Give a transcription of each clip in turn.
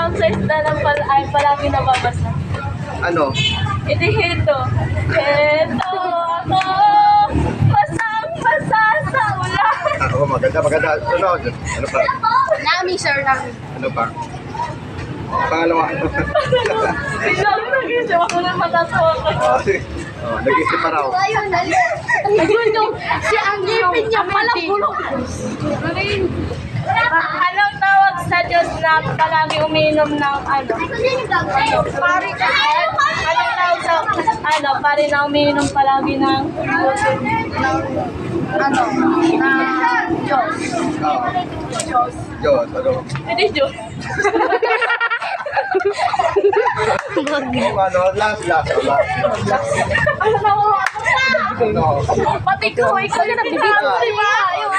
tawag sa isda ng ay palagi nababasa? Ano? Hindi hito. Hito ako, basang-basa sa ulan. Ako, maganda, maganda. Sunod. Ano pa? Nami, sir, nami. Ano pa? Pangalawa. Biglang nag-isip ako na matatawa ko. Nag-isip pa raw. Ayun, si ang ngipin niya palang bulok. Anong tawag sa Diyos na palagi umiinom ng ano? Pari ka. Anong tawag sa pare na umiinom palagi ng Ano? Na Diyos. Diyos, ano? hindi Diyos. Ano, last. Ano na ako? Ano? Pati ko, ikaw na nabibigyan. Diba?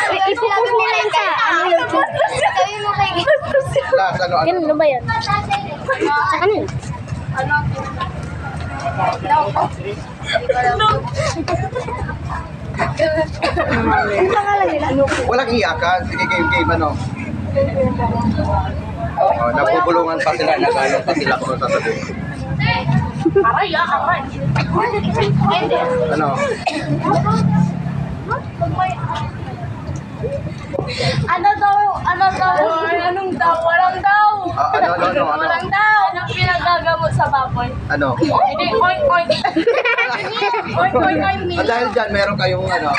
Ipilabi mo lang sa ano yung sabi mo kay Last, ano? Ano ba yun? Sa kanil. Ang pangalan nila? Walang iyakan. Sige, game, ano? Nagpupulungan pa sila na gano'n pa sila kung sasabihin. Aray, aray. Ano? Ano daw? Anong daw? Walang daw. Ano? Walang daw. Anong pinagagamot sa baboy? Ano? Hindi, oink, oink. Oink, oink, oink. Dahil dyan, meron kayong ano,